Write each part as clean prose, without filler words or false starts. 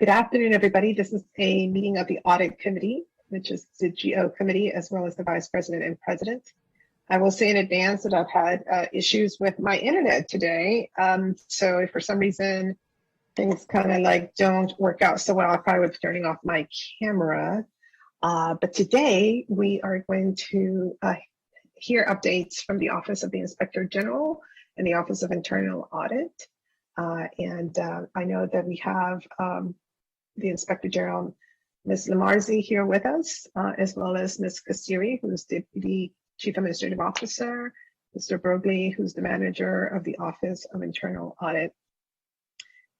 Good afternoon, everybody. This is a meeting of the Audit Committee, which is the GO Committee, as well as the Vice President and President. I will say in advance that I've had issues with my internet today. So if for some reason things kind of like don't work out so well, I probably would be turning off my camera. But today we are going to hear updates from the Office of the Inspector General and the Office of Internal Audit. I know that we have the Inspector General, Ms. Lamarzi, here with us, as well as Ms. Kasiri, who's Deputy Chief Administrative Officer, Mr. Broglie, who's the Manager of the Office of Internal Audit,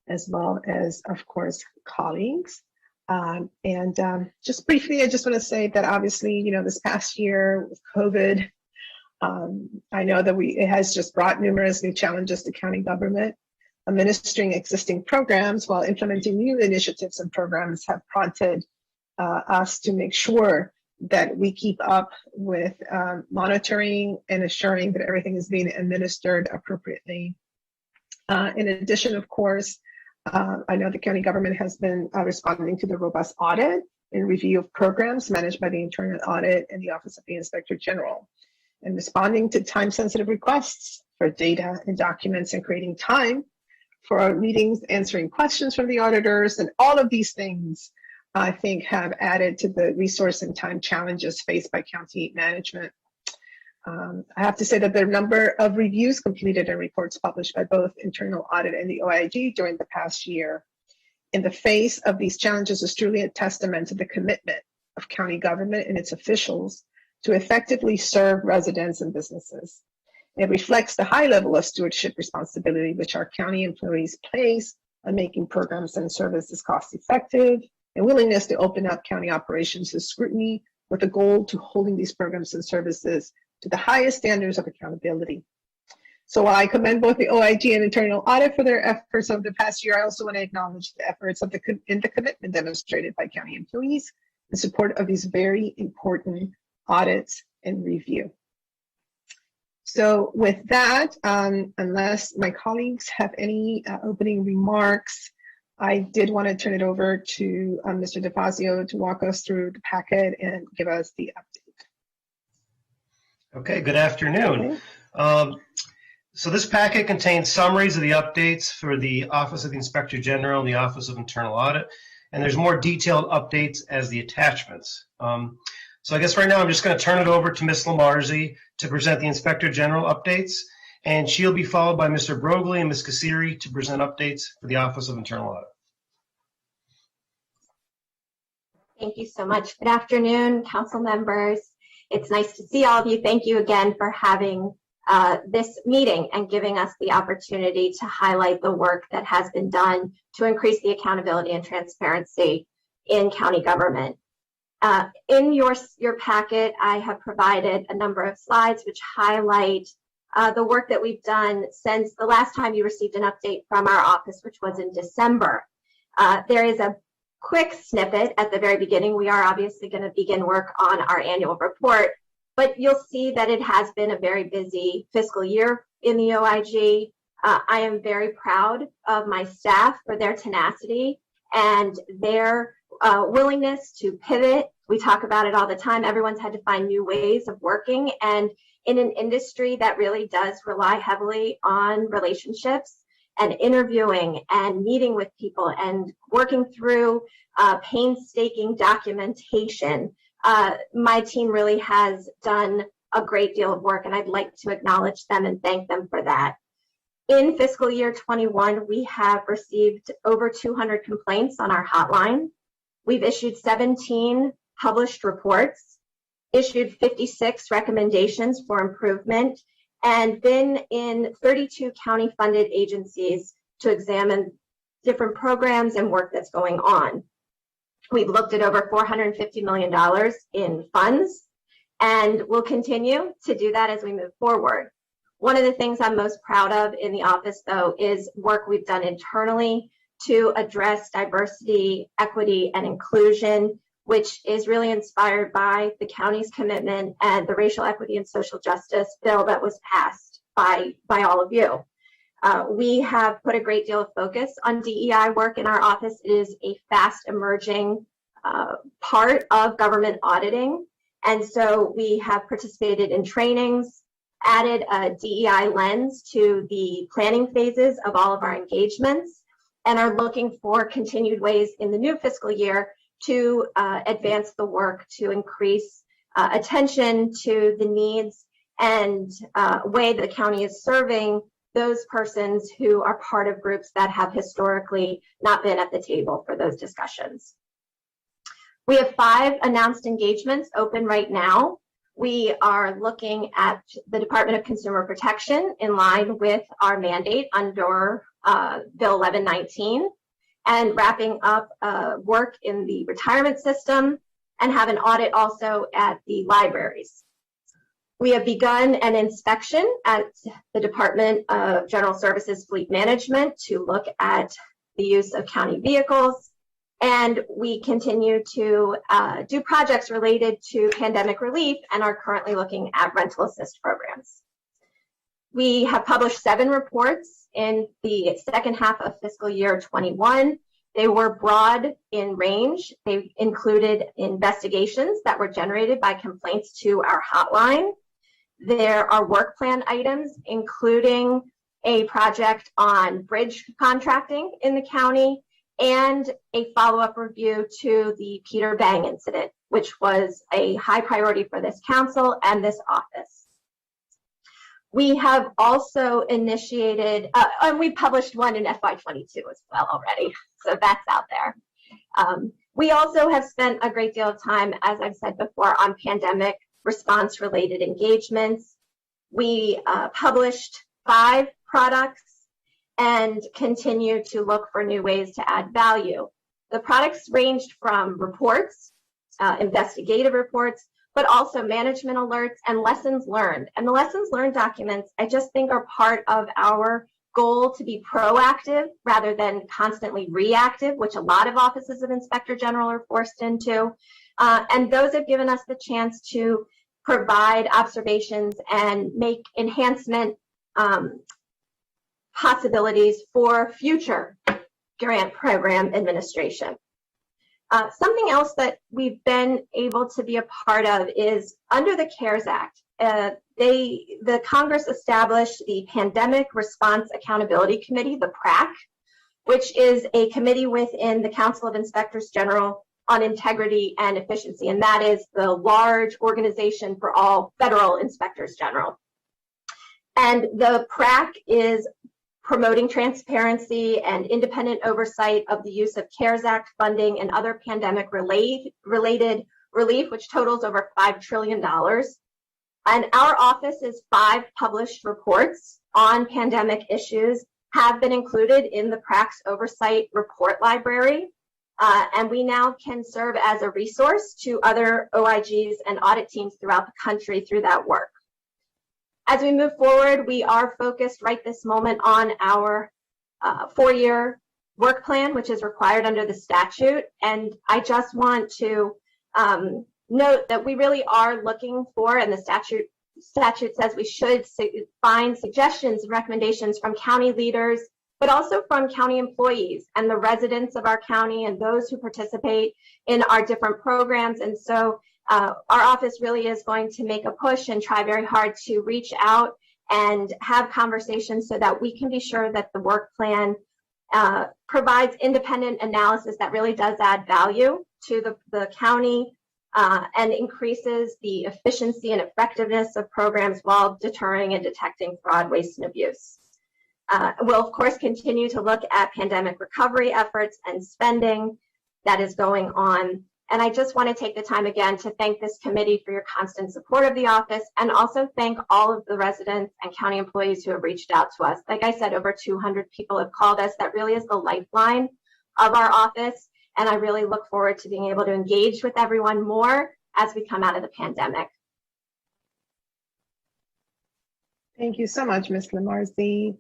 as well as, of course, colleagues. Just briefly, I just want to say that obviously, you know, this past year with COVID, I know that it has just brought numerous new challenges to county government. Administering existing programs while implementing new initiatives and programs have prompted us to make sure that we keep up with monitoring and assuring that everything is being administered appropriately. In addition, of course, I know the county government has been responding to the robust audit and review of programs managed by the Internal Audit and the Office of the Inspector General, and responding to time-sensitive requests for data and documents and creating time for our meetings, answering questions from the auditors, and all of these things, I think, have added to the resource and time challenges faced by county management. I have to say that the number of reviews completed and reports published by both Internal Audit and the OIG during the past year in the face of these challenges is truly a testament to the commitment of county government and its officials to effectively serve residents and businesses. It reflects the high level of stewardship responsibility which our county employees place on making programs and services cost effective, and willingness to open up county operations to scrutiny with a goal to holding these programs and services to the highest standards of accountability. So while I commend both the OIG and Internal Audit for their efforts over the past year, I also want to acknowledge the efforts of the commitment demonstrated by county employees in support of these very important audits and review. So with that, unless my colleagues have any opening remarks, I did want to turn it over to Mr. DeFazio to walk us through the packet and give us the update. Okay, good afternoon. Okay. So this packet contains summaries of the updates for the Office of the Inspector General and the Office of Internal Audit, and there's more detailed updates as the attachments. So I guess right now I'm just going to turn it over to Ms. Lamarzi to present the Inspector General updates, and she'll be followed by Mr. Broglie and Ms. Kasiri to present updates for the Office of Internal Audit. Thank you so much. Good afternoon, council members. It's nice to see all of you. Thank you again for having this meeting and giving us the opportunity to highlight the work that has been done to increase the accountability and transparency in county government. In your packet, I have provided a number of slides which highlight the work that we've done since the last time you received an update from our office, which was in December. There is a quick snippet at the very beginning. We are obviously going to begin work on our annual report, but you'll see that it has been a very busy fiscal year in the OIG. I am very proud of my staff for their tenacity and their willingness to pivot. We talk about it all the time. Everyone's had to find new ways of working, and in an industry that really does rely heavily on relationships and interviewing and meeting with people and working through painstaking documentation, my team really has done a great deal of work, and I'd like to acknowledge them and thank them for that. In fiscal year 21, we have received over 200 complaints on our hotline. We've issued 17 published reports, issued 56 recommendations for improvement, and been in 32 county-funded agencies to examine different programs and work that's going on. We've looked at over $450 million in funds, and we'll continue to do that as we move forward. One of the things I'm most proud of in the office, though, is work we've done internally to address diversity, equity, and inclusion, which is really inspired by the county's commitment and the Racial Equity and Social Justice bill that was passed by all of you. We have put a great deal of focus on DEI work in our office. It is a fast emerging part of government auditing. And so we have participated in trainings, added a DEI lens to the planning phases of all of our engagements, and are looking for continued ways in the new fiscal year to advance the work to increase attention to the needs and way the county is serving those persons who are part of groups that have historically not been at the table for those discussions. We have 5 announced engagements open right now. We are looking at the Department of Consumer Protection in line with our mandate under Bill 1119, and wrapping up work in the retirement system, and have an audit also at the libraries. We have begun an inspection at the Department of General Services Fleet Management to look at the use of county vehicles, and we continue to do projects related to pandemic relief and are currently looking at rental assist programs. We have published 7 reports in the second half of fiscal year 21. They were broad in range. They included investigations that were generated by complaints to our hotline. There are work plan items, including a project on bridge contracting in the county and a follow-up review to the Peter Bang incident, which was a high priority for this council and this office. We have also initiated, and we published one in FY22 as well already, so that's out there. We also have spent a great deal of time, as I've said before, on pandemic response-related engagements. We published 5 products and continue to look for new ways to add value. The products ranged from reports, investigative reports, but also management alerts and lessons learned. And the lessons learned documents, I just think, are part of our goal to be proactive rather than constantly reactive, which a lot of offices of Inspector General are forced into. And those have given us the chance to provide observations and make enhancement possibilities for future grant program administration. Something else that we've been able to be a part of is under the CARES Act, the Congress established the Pandemic Response Accountability Committee, the PRAC, which is a committee within the Council of Inspectors General on Integrity and Efficiency, and that is the large organization for all federal inspectors general. And the PRAC is promoting transparency and independent oversight of the use of CARES Act funding and other pandemic-related relief, which totals over $5 trillion. And our office's 5 published reports on pandemic issues have been included in the PRAC's oversight report library. And we now can serve as a resource to other OIGs and audit teams throughout the country through that work. As we move forward, we are focused right this moment on our 4-year work plan, which is required under the statute. And I just want to note that we really are looking for, and the statute says we should find suggestions and recommendations from county leaders, but also from county employees and the residents of our county and those who participate in our different programs. And so our office really is going to make a push and try very hard to reach out and have conversations so that we can be sure that the work plan provides independent analysis that really does add value to the county and increases the efficiency and effectiveness of programs while deterring and detecting fraud, waste, and abuse. We'll, of course, continue to look at pandemic recovery efforts and spending that is going on. And I just want to take the time again to thank this committee for your constant support of the office, and also thank all of the residents and county employees who have reached out to us. Like I said, over 200 people have called us. That really is the lifeline of our office. And I really look forward to being able to engage with everyone more as we come out of the pandemic. Thank you so much, Ms. Lamarzi.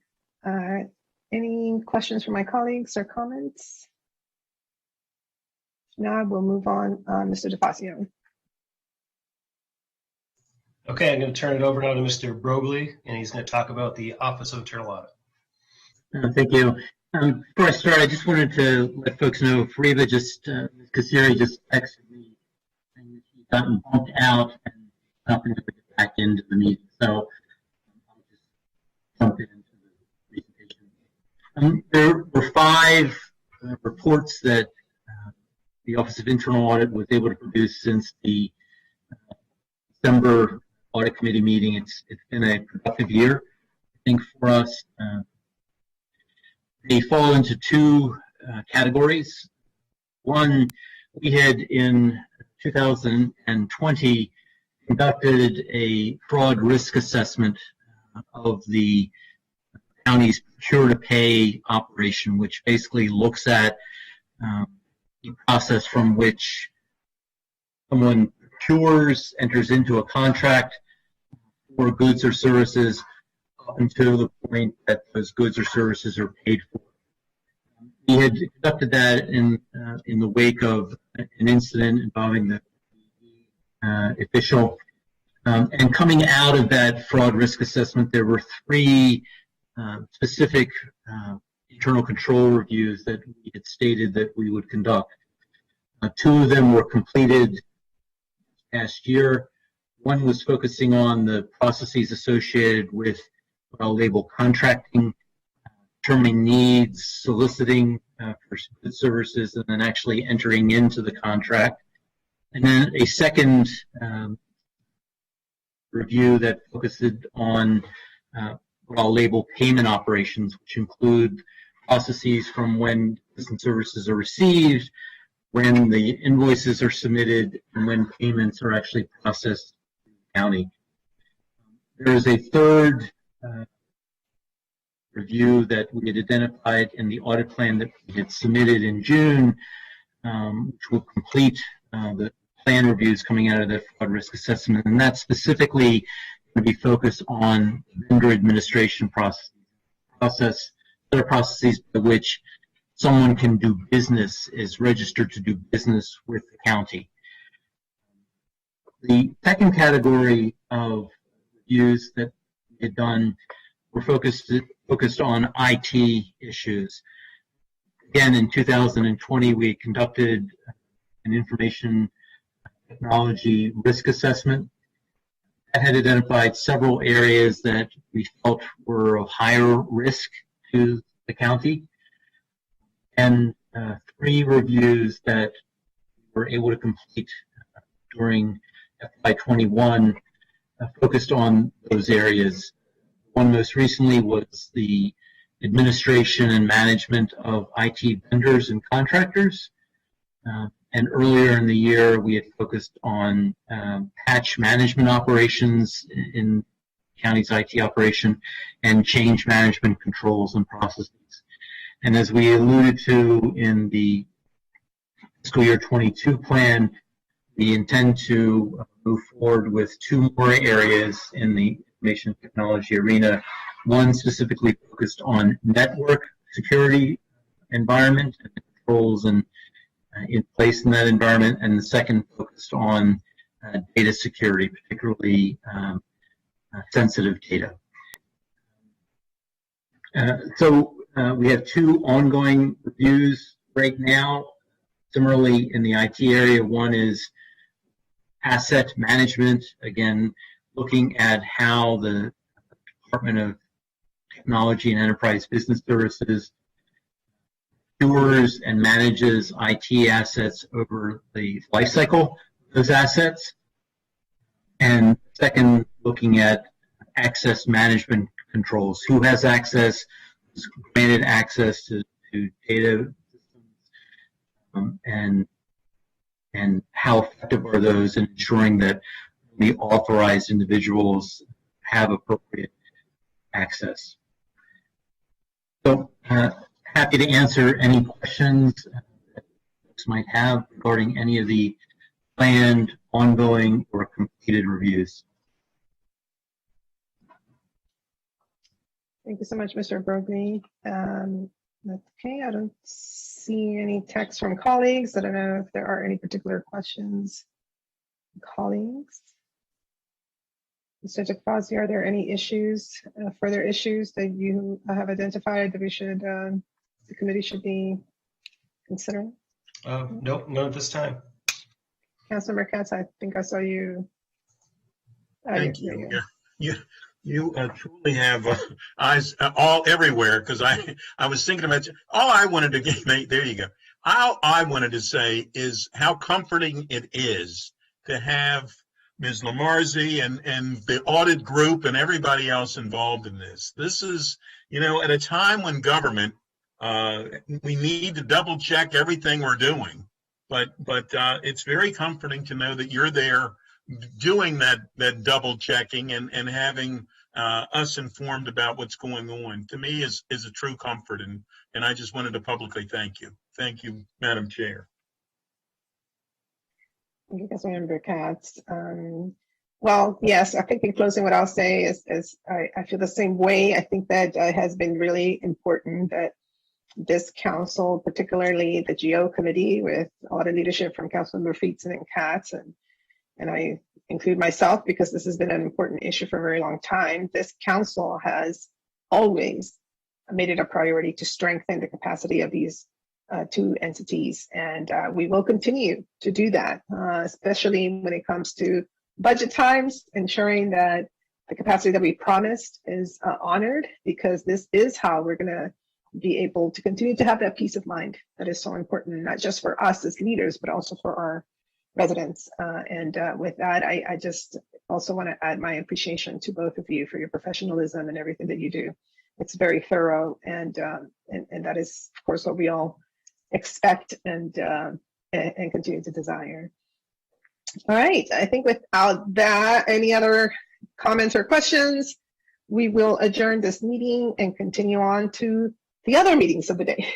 Any questions from my colleagues or comments? Now we'll move on. Mr. DeFazio. Okay, I'm going to turn it over now to Mr. Brogley, and he's going to talk about the Office of Internal Audit. Thank you. Before I start, I just wanted to let folks know Fariba Kasiri just texted me saying that she's gotten bumped out and not been able to get back into the meeting. So I'll just jump into the presentation. There were 5 reports that the Office of Internal Audit was able to produce since the December Audit Committee meeting. It's been a productive year, I think, for us. They fall into 2 categories. One, we had in 2020 conducted a fraud risk assessment of the county's procure-to-pay operation, which basically looks at the process from which someone procures, enters into a contract for goods or services up until the point that those goods or services are paid for. We had conducted that in the wake of an incident involving the official. And coming out of that fraud risk assessment, there were 3 specific internal control reviews that we had stated that we would conduct. 2 of them were completed last year. One was focusing on the processes associated with what I'll label contracting, determining needs, soliciting for good services, and then actually entering into the contract. And then a second review that focused on what I'll label payment operations, which include processes from when goods and services are received, when the invoices are submitted, and when payments are actually processed in the county. There is a third review that we had identified in the audit plan that we had submitted in June, which will complete the plan reviews coming out of the fraud risk assessment, and that's specifically going to be focused on vendor administration processes by which someone can do business, is registered to do business with the county. The second category of reviews that we had done were focused on IT issues. Again, in 2020, we conducted an information technology risk assessment that had identified several areas that we felt were of higher risk to the county, and 3 reviews that we were able to complete during FY21 focused on those areas. One most recently was the administration and management of IT vendors and contractors. And earlier in the year, we had focused on patch management operations in county's IT operation and change management controls and processes. And as we alluded to in the fiscal year 22 plan, we intend to move forward with 2 more areas in the information technology arena. One specifically focused on network security environment and the controls and in place in that environment, and the second focused on data security, particularly sensitive data. So we have 2 ongoing reviews right now. Similarly, in the IT area, one is asset management, again, looking at how the Department of Technology and Enterprise Business Services procures and manages IT assets over the life cycle of those assets. And second, looking at access management controls. Who has access, who's granted access to data systems, and how effective are those in ensuring that the authorized individuals have appropriate access. So happy to answer any questions that folks might have regarding any of the planned, ongoing, or completed reviews. Thank you so much, Mr. Brogni. Okay, I don't see any text from colleagues. I don't know if there are any particular questions from colleagues. Mr. Jacquazzi, are there any issues, further issues that you have identified that we should, the committee should be considering? Nope, none at this time. Councilmember Katz, I think I saw you. Thank you. You truly have eyes all everywhere, because I was thinking about all I wanted to get. There you go. All I wanted to say is how comforting it is to have Ms. Lamarzi and the audit group and everybody else involved in this. This is, at a time when government, we need to double check everything we're doing. But it's very comforting to know that you're there doing that double checking and having us informed about what's going on. To me is a true comfort, and I just wanted to publicly thank you. Thank you, Madam Chair. Thank you, Councilmember Katz. Well, yes, I think in closing, what I'll say is I feel the same way. I think that it has been really important that this council, particularly the GO committee, with a lot of leadership from Councilmember Feetson and Katz, and I include myself because this has been an important issue for a very long time. This council has always made it a priority to strengthen the capacity of these two entities, and we will continue to do that, especially when it comes to budget times, ensuring that the capacity that we promised is honored, because this is how we're going to be able to continue to have that peace of mind that is so important, not just for us as leaders, but also for our residents. And with that, I just also want to add my appreciation to both of you for your professionalism and everything that you do. It's very thorough, and that is, of course, what we all expect and continue to desire. All right, I think without that, any other comments or questions, we will adjourn this meeting and continue on to the other meetings of the day.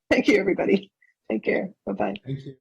Thank you, everybody. Take care. Bye-bye. Thank you.